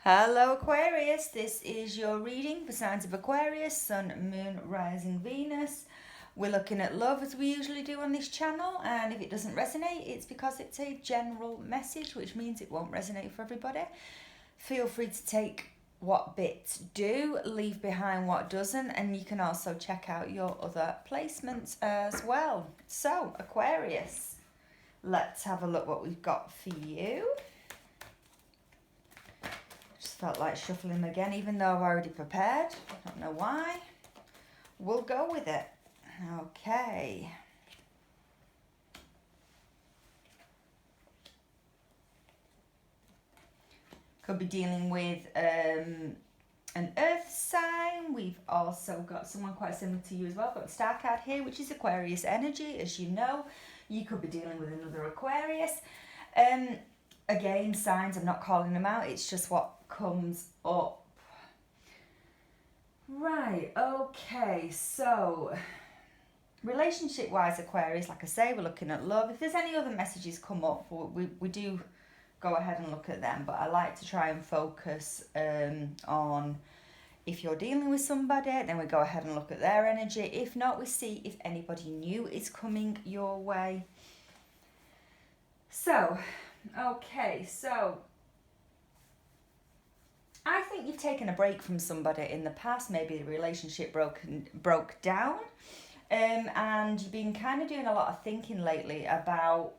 Hello Aquarius, this is your reading for signs of Aquarius, Sun, Moon, Rising, Venus. We're looking at love as we usually do on this channel, and if it doesn't resonate, it's because it's a general message, which means it won't resonate for everybody. Feel free to take what bits do, leave behind what doesn't, and you can also check out your other placements as well. So Aquarius, let's have a look what we've got for you. Felt like shuffling them again, even though I've already prepared. I don't know why. We'll go with it. Okay. Could be dealing with an earth sign. We've also got someone quite similar to you as well. Got the star card here, which is Aquarius energy. As you know, you could be dealing with another Aquarius. Again, signs, I'm not calling them out. It's just what comes up. Right, okay, so relationship wise, Aquarius, like I say, we're looking at love. If there's any other messages come up, we do go ahead and look at them, but I like to try and focus on if you're dealing with somebody, then we go ahead and look at their energy. If not, we see if anybody new is coming your way. So okay, so I think you've taken a break from somebody in the past. Maybe the relationship broke down, and you've been kind of doing a lot of thinking lately about,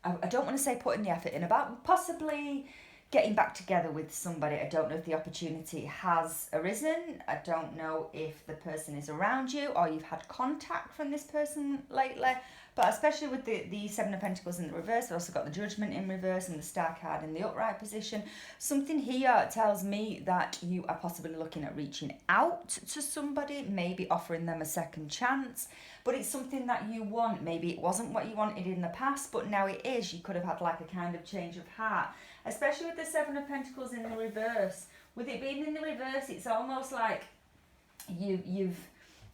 I don't want to say putting the effort in, about possibly getting back together with somebody. I don't know if the opportunity has arisen. I don't know if the person is around you or you've had contact from this person lately. But especially with the Seven of Pentacles in the reverse, we've also got the Judgment in reverse and the Star card in the upright position. Something here tells me that you are possibly looking at reaching out to somebody, maybe offering them a second chance. But it's something that you want. Maybe it wasn't what you wanted in the past, but now it is. You could have had like a kind of change of heart, especially with the Seven of Pentacles in the reverse. With it being in the reverse, it's almost like you've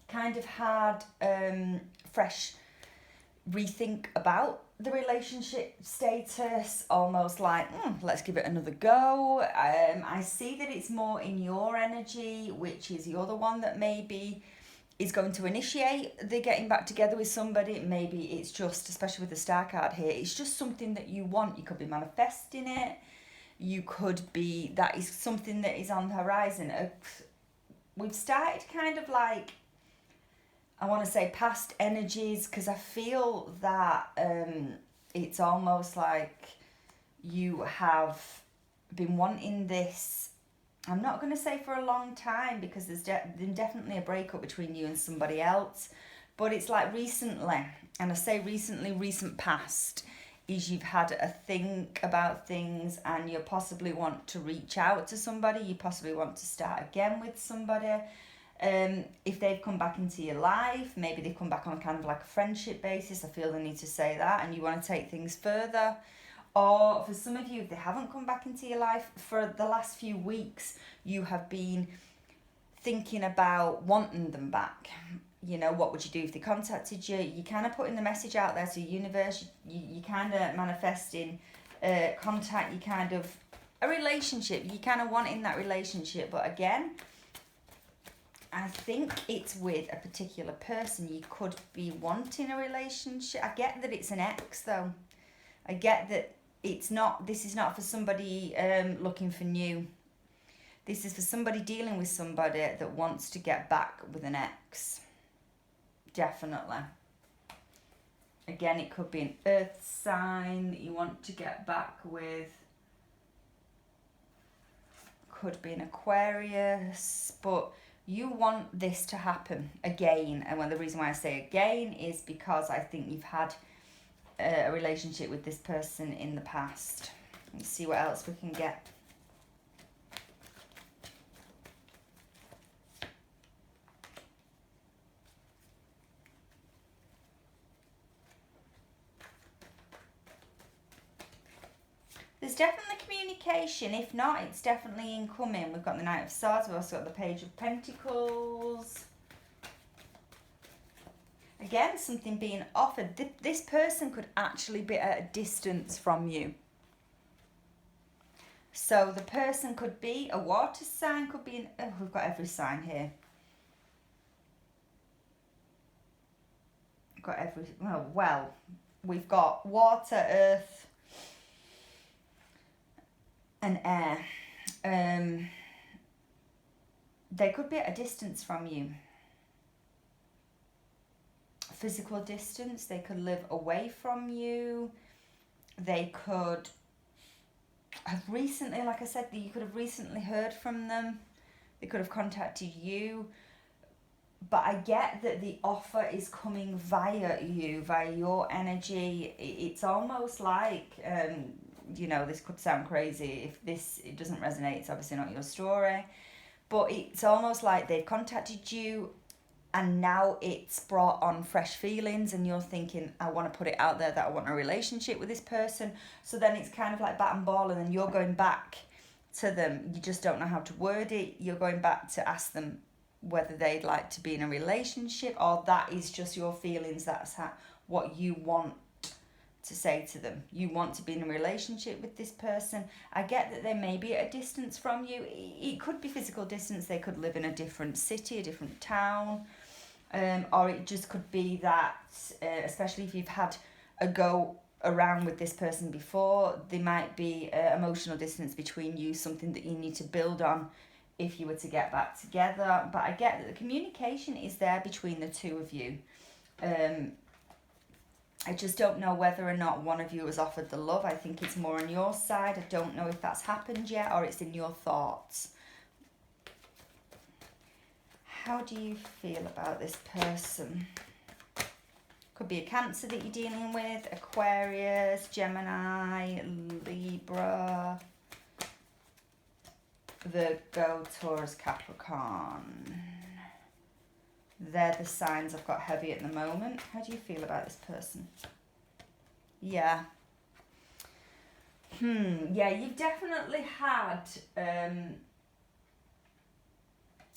kind of had fresh rethink about the relationship status, almost like let's give it another go. I see that it's more in your energy, which is you're the one that maybe is going to initiate the getting back together with somebody. Maybe it's just, especially with the Star card here, it's just something that you want. You could be manifesting it. You could be, that is something that is on the horizon. We've started kind of like, I want to say past energies, because I feel that it's almost like you have been wanting this, I'm not going to say for a long time, because there's been definitely a breakup between you and somebody else, but it's like recently, and I say recently, recent past, is you've had a think about things and you possibly want to reach out to somebody, you possibly want to start again with somebody. If they've come back into your life, maybe they've come back on kind of like a friendship basis, I feel the need to say that, and you want to take things further. Or for some of you, if they haven't come back into your life for the last few weeks, you have been thinking about wanting them back. You know, what would you do if they contacted you? You kind of putting the message out there to the universe. You kind of manifesting contact. You kind of a relationship. You kind of wanting that relationship, but again, I think it's with a particular person. You could be wanting a relationship. I get that it's an ex, though. I get that it's not. This is not for somebody looking for new. This is for somebody dealing with somebody that wants to get back with an ex. Definitely. Again, it could be an earth sign that you want to get back with. Could be an Aquarius, but you want this to happen again. And the reason why I say again is because I think you've had a relationship with this person in the past. Let's see what else we can get. There's definitely communication. If not, it's definitely incoming. We've got the Knight of Swords. We've also got the Page of Pentacles. Again, something being offered. This person could actually be at a distance from you. So the person could be a water sign, could be an, oh, we've got every sign here. We've got every, well, we've got water, earth, and air. They could be at a distance from you. Physical distance. They could live away from you. They could have recently, like I said, you could have recently heard from them. They could have contacted you. But I get that the offer is coming via you, via your energy. It's almost like, this could sound crazy. If it doesn't resonate, it's obviously not your story. But it's almost like they've contacted you and now it's brought on fresh feelings and you're thinking, I want to put it out there that I want a relationship with this person. So then it's kind of like bat and ball, and then you're going back to them. You just don't know how to word it. You're going back to ask them whether they'd like to be in a relationship, or that is just your feelings. That's what you want to say to them. You want to be in a relationship with this person. I get that they may be at a distance from you. It could be physical distance. They could live in a different city, a different town. Or it just could be that, especially if you've had a go around with this person before, there might be emotional distance between you, something that you need to build on if you were to get back together. But I get that the communication is there between the two of you. I just don't know whether or not one of you has offered the love. I think it's more on your side. I don't know if that's happened yet or it's in your thoughts. How do you feel about this person? Could be a Cancer that you're dealing with, Aquarius, Gemini, Libra, Virgo, Taurus, Capricorn. They're the signs I've got heavy at the moment. How do you feel about this person? Yeah. Yeah, you've definitely had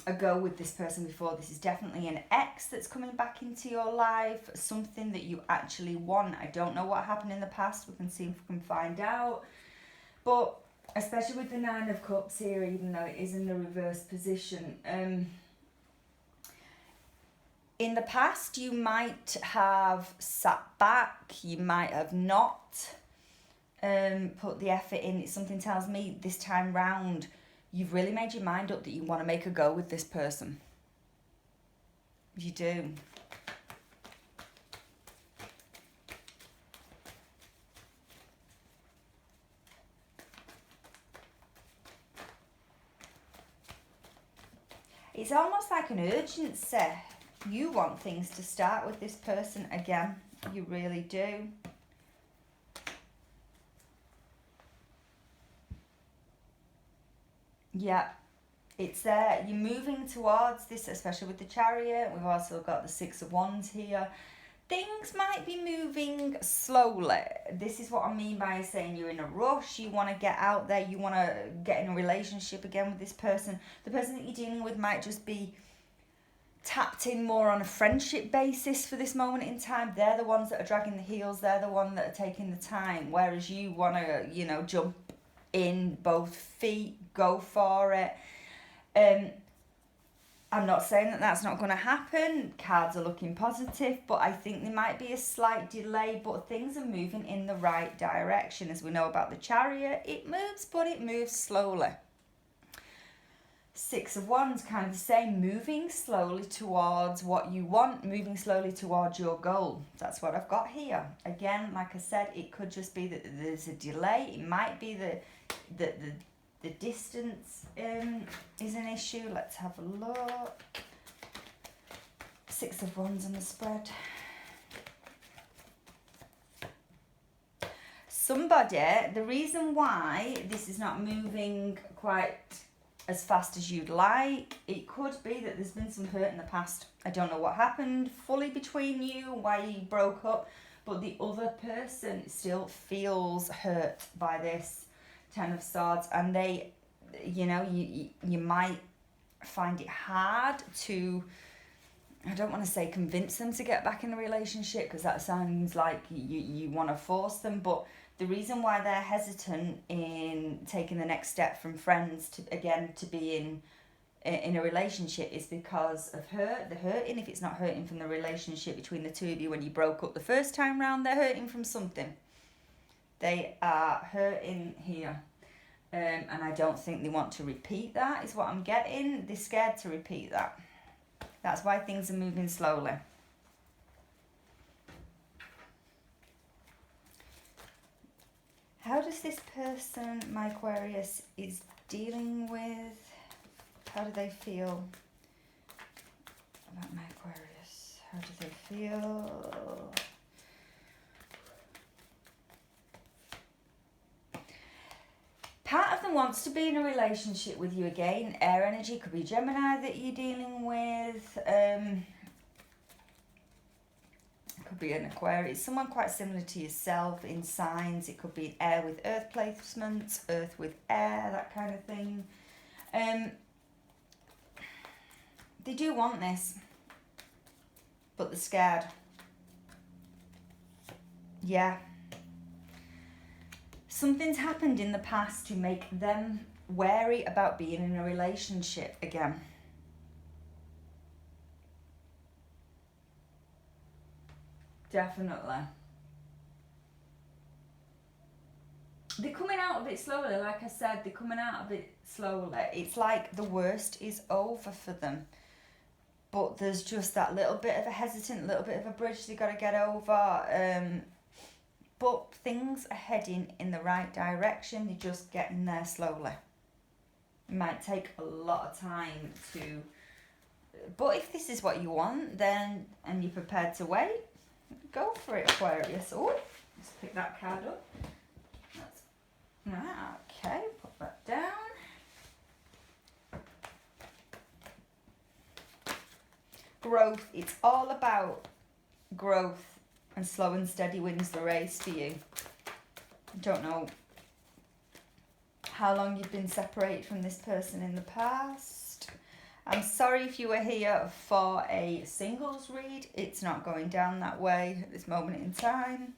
a go with this person before. This is definitely an ex that's coming back into your life, something that you actually want. I don't know what happened in the past. We can see if we can find out. But especially with the Nine of Cups here, even though it is in the reverse position, in the past, you might have sat back, you might have not put the effort in. Something tells me this time round, you've really made your mind up that you want to make a go with this person. You do. It's almost like an urgency. You want things to start with this person again. You really do. Yeah, it's there. You're moving towards this, especially with the Chariot. We've also got the Six of Wands here. Things might be moving slowly. This is what I mean by saying you're in a rush. You want to get out there. You want to get in a relationship again with this person. The person that you're dealing with might just be tapped in more on a friendship basis for this moment in time. They're the ones that are dragging the heels. They're the ones that are taking the time. Whereas you want to, jump in both feet, go for it. I'm not saying that that's not going to happen. Cards are looking positive, but I think there might be a slight delay, but things are moving in the right direction. As we know about the Chariot, it moves, but it moves slowly. Six of Wands, kind of the same, moving slowly towards what you want, moving slowly towards your goal. That's what I've got here. Again, like I said, it could just be that there's a delay. It might be the distance is an issue. Let's have a look. Six of Wands on the spread. Somebody, the reason why this is not moving quite as fast as you'd like, it could be that there's been some hurt in the past. I don't know what happened fully between you, why you broke up, but the other person still feels hurt by this Ten of Swords, and they, you might find it hard to, I don't want to say convince them to get back in a relationship, because that sounds like you want to force them, but the reason why they're hesitant in taking the next step from friends to be in a relationship is because of the hurting. If it's not hurting from the relationship between the two of you when you broke up the first time round, they're hurting from something. They are hurting here. And I don't think they want to repeat that, is what I'm getting. They're scared to repeat that. That's why things are moving slowly. How does this person, my Aquarius, is dealing with, how do they feel about my Aquarius? How do they feel? Part of them wants to be in a relationship with you again. Air energy, could be Gemini that you're dealing with. Could be an Aquarius, someone quite similar to yourself in signs. It could be an air with earth placements, earth with air, that kind of thing. They do want this, but they're scared. Yeah. Something's happened in the past to make them wary about being in a relationship again. Definitely. They're coming out of it slowly, like I said, they're coming out of it slowly. It's like the worst is over for them. But there's just that little bit of a hesitant, little bit of a bridge they got to get over. But things are heading in the right direction. They're just getting there slowly. It might take a lot of time to... But if this is what you want, then, and you're prepared to wait, go for it, Aquarius. Oh, let's pick that card up. Okay, put that down. Growth. It's all about growth, and slow and steady wins the race for you. Don't know how long you've been separated from this person in the past. I'm sorry if you were here for a singles read. It's not going down that way at this moment in time.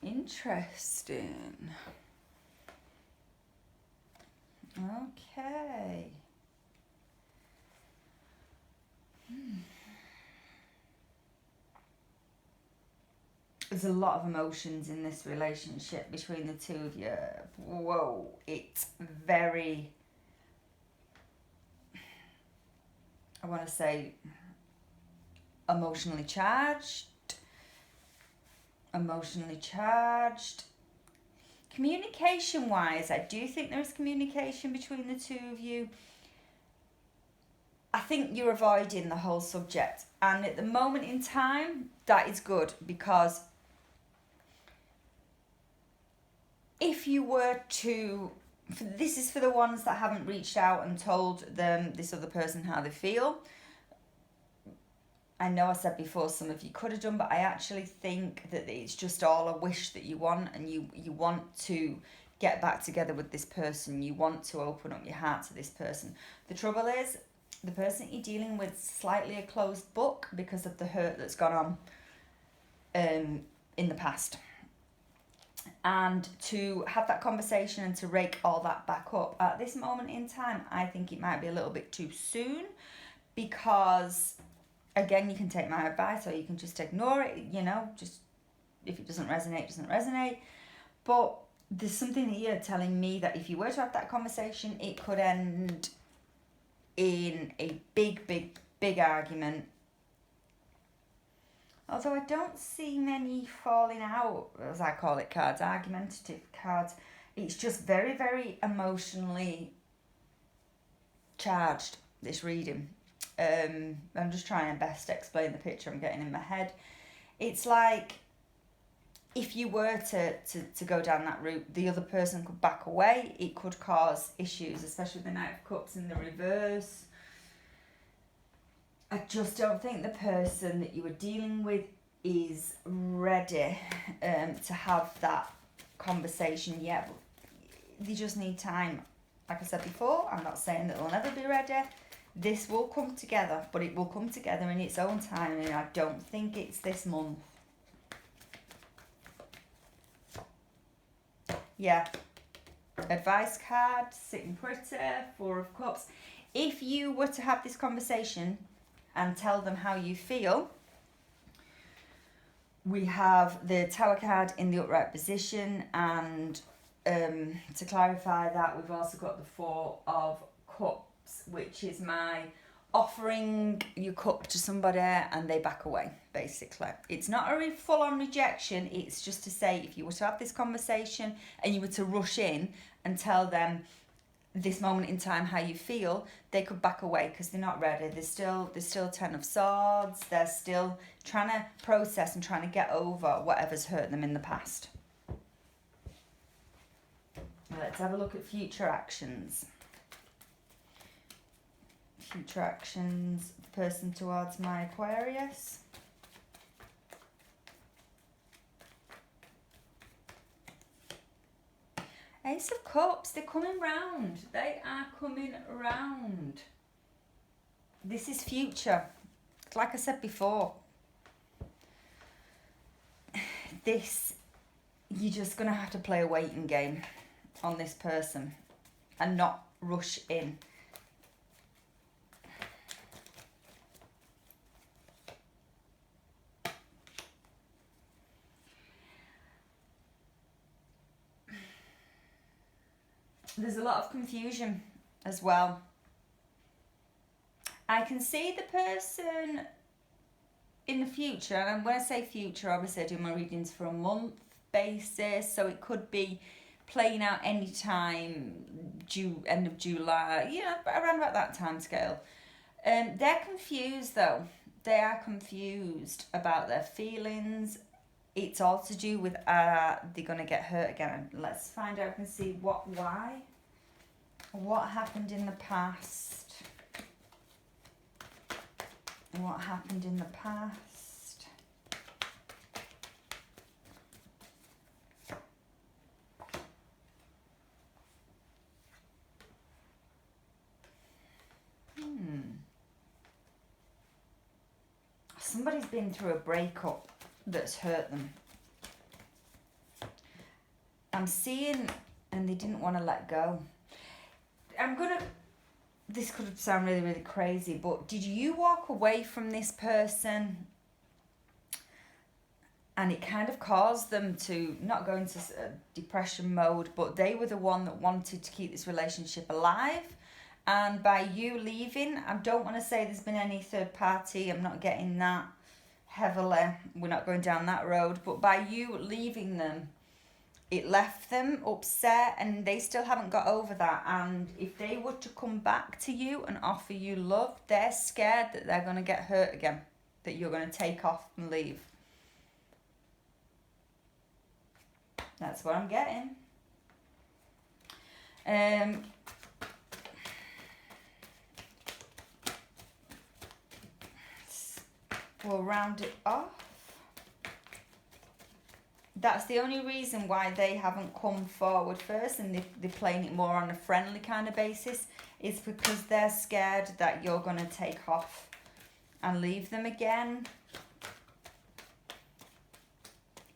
Interesting. Okay. There's a lot of emotions in this relationship between the two of you. Whoa, it's very, I want to say, emotionally charged. Communication wise, I do think there is communication between the two of you. I think you're avoiding the whole subject, and at the moment in time that is good, because if you were to, this is for the ones that haven't reached out and told them, this other person, how they feel. I know I said before some of you could have done, but I actually think that it's just all a wish that you want, and you want to get back together with this person. You want to open up your heart to this person. The trouble is, the person you're dealing with is slightly a closed book because of the hurt that's gone on in the past. And to have that conversation and to rake all that back up at this moment in time, I think it might be a little bit too soon, because... Again, you can take my advice or you can just ignore it, you know, just if it doesn't resonate, it doesn't resonate. But there's something here telling me that if you were to have that conversation, it could end in a big argument. Although I don't see many falling out, as I call it, cards, argumentative cards. It's just very, very emotionally charged, this reading. I'm just trying best to explain the picture I'm getting in my head. It's like if you were to go down that route, the other person could back away. It could cause issues, especially with the Knight of Cups in the reverse. I just don't think the person that you were dealing with is ready to have that conversation yet. they just need time. Like I said before, I'm not saying that they'll never be ready. This will come together, but it will come together in its own time, and I don't think it's this month. Yeah. Advice card, sitting pretty, 4 of Cups. If you were to have this conversation and tell them how you feel, we have the Tower card in the upright position, and to clarify that, we've also got the 4 of Cups, which is my offering your cup to somebody and they back away, basically. It's not a full-on rejection, it's just to say if you were to have this conversation and you were to rush in and tell them this moment in time how you feel, they could back away because they're not ready. There's still 10 of Swords. They're still trying to process and trying to get over whatever's hurt them in the past. Let's have a look at future actions. Future actions, person towards my Aquarius. Ace of Cups, they're coming round. They are coming round. This is future. Like I said before, this, you're just going to have to play a waiting game on this person and not rush in. There's a lot of confusion as well. I can see the person in the future, and when I say future, obviously I do my readings for a month basis, so it could be playing out any time, end of July, around about that time scale. They're confused though. They are confused about their feelings. It's all to do with they're going to get hurt again. Let's find out and see why. What happened in the past? What happened in the past? Somebody's been through a breakup that's hurt them. I'm seeing, and they didn't want to let go. This could sound really, really crazy, but did you walk away from this person and it kind of caused them to not go into depression mode, but they were the one that wanted to keep this relationship alive? And by you leaving, I don't want to say there's been any third party, I'm not getting that heavily, we're not going down that road, but by you leaving them, it left them upset and they still haven't got over that. And if they were to come back to you and offer you love, they're scared that they're going to get hurt again, that you're going to take off and leave. That's what I'm getting. We'll round it off. That's the only reason why they haven't come forward first and they're playing it more on a friendly kind of basis, is because they're scared that you're going to take off and leave them again.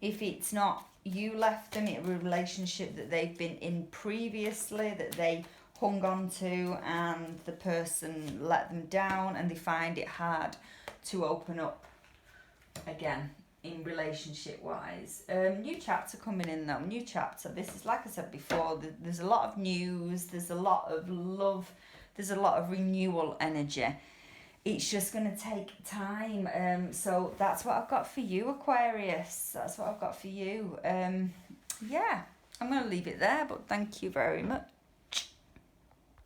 If it's not you left them, it's a relationship that they've been in previously that they hung on to and the person let them down and they find it hard to open up again. In relationship wise, new chapter coming in though, new chapter. This is, like I said before, there's a lot of news, there's a lot of love, there's a lot of renewal energy. It's just going to take time. So that's what I've got for you, Aquarius. That's what I've got for you. Yeah, I'm going to leave it there, but thank you very much.